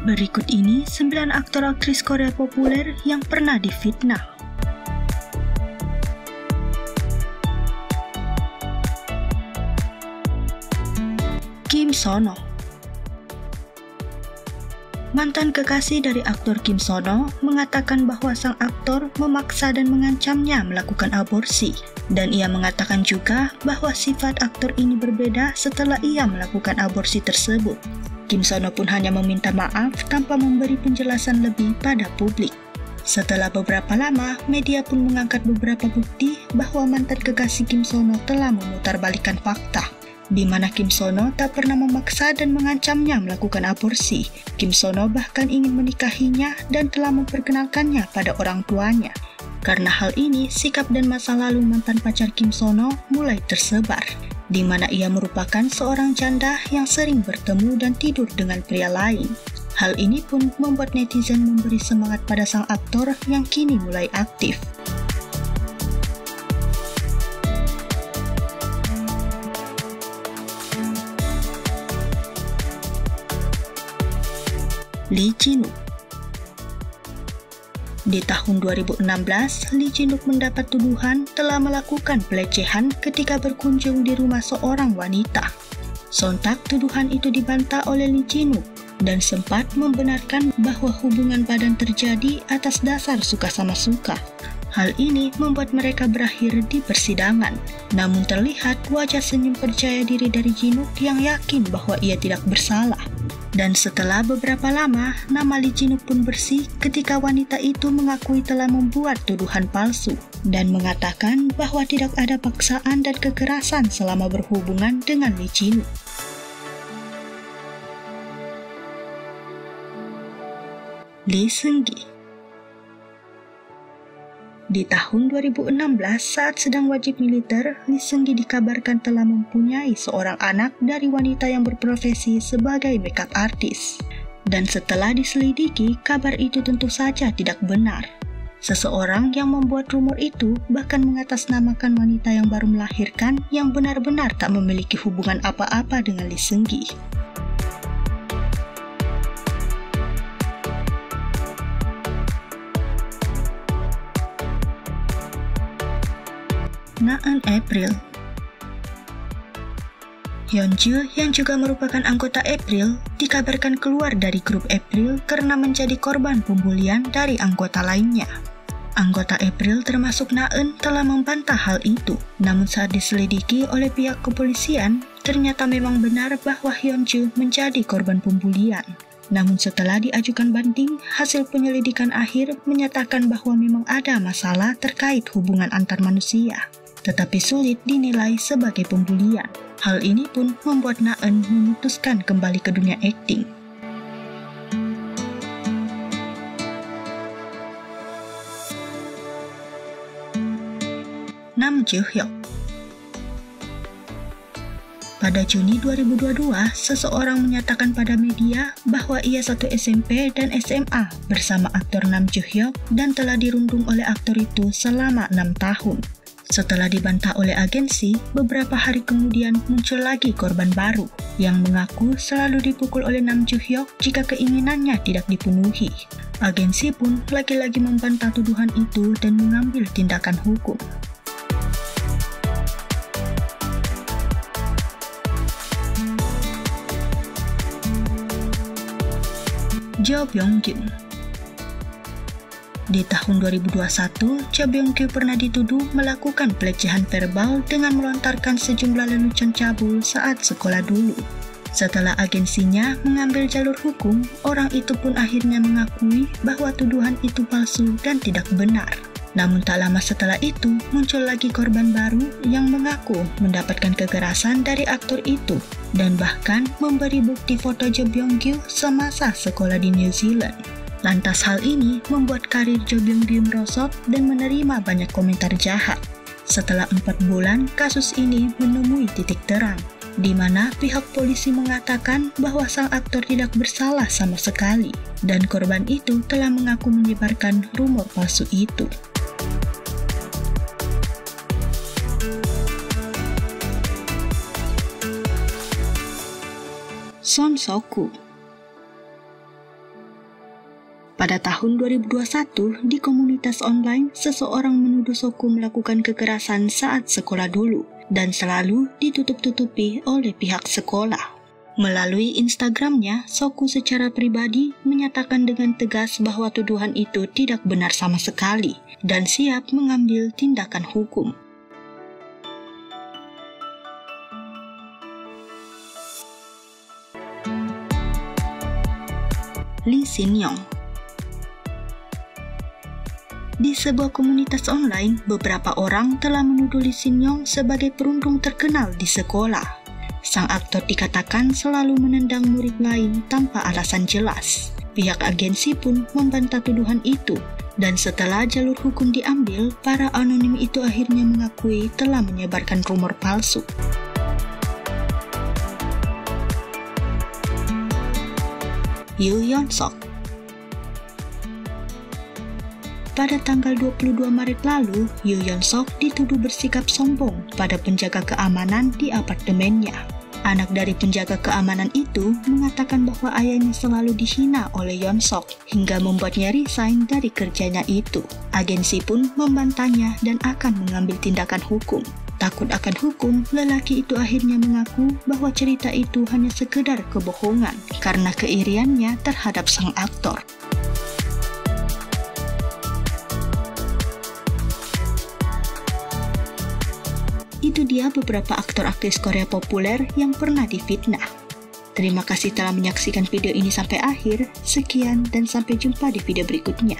Berikut ini 9 aktor aktris Korea populer yang pernah difitnah. Kim Sono. Mantan kekasih dari aktor Kim Sono mengatakan bahwa sang aktor memaksa dan mengancamnya melakukan aborsi. Dan ia mengatakan juga bahwa sifat aktor ini berbeda setelah ia melakukan aborsi tersebut. Kim Sono pun hanya meminta maaf tanpa memberi penjelasan lebih pada publik. Setelah beberapa lama, media pun mengangkat beberapa bukti bahwa mantan kekasih Kim Sono telah memutarbalikkan fakta, di mana Kim Sono tak pernah memaksa dan mengancamnya melakukan aborsi. Kim Sono bahkan ingin menikahinya dan telah memperkenalkannya pada orang tuanya. Karena hal ini, sikap dan masa lalu mantan pacar Kim Sono mulai tersebar, di mana ia merupakan seorang janda yang sering bertemu dan tidur dengan pria lain. Hal ini pun membuat netizen memberi semangat pada sang aktor yang kini mulai aktif. Lee Ji-wook. Di tahun 2016, Lee Ji-wook mendapat tuduhan telah melakukan pelecehan ketika berkunjung di rumah seorang wanita. Sontak tuduhan itu dibantah oleh Lee Ji-wook dan sempat membenarkan bahwa hubungan badan terjadi atas dasar suka sama suka. Hal ini membuat mereka berakhir di persidangan. Namun terlihat wajah senyum percaya diri dari Ji-wook yang yakin bahwa ia tidak bersalah. Dan setelah beberapa lama, nama Lee Ji-wook pun bersih ketika wanita itu mengakui telah membuat tuduhan palsu dan mengatakan bahwa tidak ada paksaan dan kekerasan selama berhubungan dengan Lee Ji-wook. Lee Seung-gi. Di tahun 2016, saat sedang wajib militer, Lee Seung-gi dikabarkan telah mempunyai seorang anak dari wanita yang berprofesi sebagai makeup artist. Dan setelah diselidiki, kabar itu tentu saja tidak benar. Seseorang yang membuat rumor itu bahkan mengatasnamakan wanita yang baru melahirkan yang benar-benar tak memiliki hubungan apa-apa dengan Lee Seung-gi. Na-eun April. Hyunju yang juga merupakan anggota April dikabarkan keluar dari grup April karena menjadi korban pembulian dari anggota lainnya. Anggota April termasuk Na-eun telah membantah hal itu, namun saat diselidiki oleh pihak kepolisian, ternyata memang benar bahwa Hyunju menjadi korban pembulian. Namun setelah diajukan banding, hasil penyelidikan akhir menyatakan bahwa memang ada masalah terkait hubungan antar manusia, tetapi sulit dinilai sebagai pembulian. Hal ini pun membuat Na-eun memutuskan kembali ke dunia akting. Nam Joo-hyuk. Pada Juni 2022, seseorang menyatakan pada media bahwa ia satu SMP dan SMA bersama aktor Nam Joo-hyuk dan telah dirundung oleh aktor itu selama 6 tahun. Setelah dibantah oleh agensi, beberapa hari kemudian muncul lagi korban baru yang mengaku selalu dipukul oleh Nam Joo-hyuk jika keinginannya tidak dipenuhi. Agensi pun lagi-lagi membantah tuduhan itu dan mengambil tindakan hukum. Jo Byung-gyu. Di tahun 2021, Jo Byung-gyu pernah dituduh melakukan pelecehan verbal dengan melontarkan sejumlah lelucon cabul saat sekolah dulu. Setelah agensinya mengambil jalur hukum, orang itu pun akhirnya mengakui bahwa tuduhan itu palsu dan tidak benar. Namun tak lama setelah itu, muncul lagi korban baru yang mengaku mendapatkan kekerasan dari aktor itu dan bahkan memberi bukti foto Jo Byung-gyu semasa sekolah di New Zealand. Lantas hal ini membuat karir Jo Byung-gyu merosot dan menerima banyak komentar jahat. Setelah 4 bulan, kasus ini menemui titik terang, di mana pihak polisi mengatakan bahwa sang aktor tidak bersalah sama sekali, dan korban itu telah mengaku menyebarkan rumor palsu itu. Son Seok-gu. Pada tahun 2021, di komunitas online, seseorang menuduh Soku melakukan kekerasan saat sekolah dulu dan selalu ditutup-tutupi oleh pihak sekolah. Melalui Instagramnya, Soku secara pribadi menyatakan dengan tegas bahwa tuduhan itu tidak benar sama sekali dan siap mengambil tindakan hukum. Lee Sin-young. Di sebuah komunitas online, beberapa orang telah menuduh Lee Sin-young sebagai perundung terkenal di sekolah. Sang aktor dikatakan selalu menendang murid lain tanpa alasan jelas. Pihak agensi pun membantah tuduhan itu, dan setelah jalur hukum diambil, para anonim itu akhirnya mengakui telah menyebarkan rumor palsu. Yoo Yeon-sok. Pada tanggal 22 Maret lalu, Yoo Yeon-sok dituduh bersikap sombong pada penjaga keamanan di apartemennya. Anak dari penjaga keamanan itu mengatakan bahwa ayahnya selalu dihina oleh Yeon-sok hingga membuatnya resign dari kerjanya itu. Agensi pun membantahnya dan akan mengambil tindakan hukum. Takut akan hukum, lelaki itu akhirnya mengaku bahwa cerita itu hanya sekedar kebohongan karena keiriannya terhadap sang aktor. Itu dia beberapa aktor aktris Korea populer yang pernah difitnah. Terima kasih telah menyaksikan video ini sampai akhir. Sekian dan sampai jumpa di video berikutnya.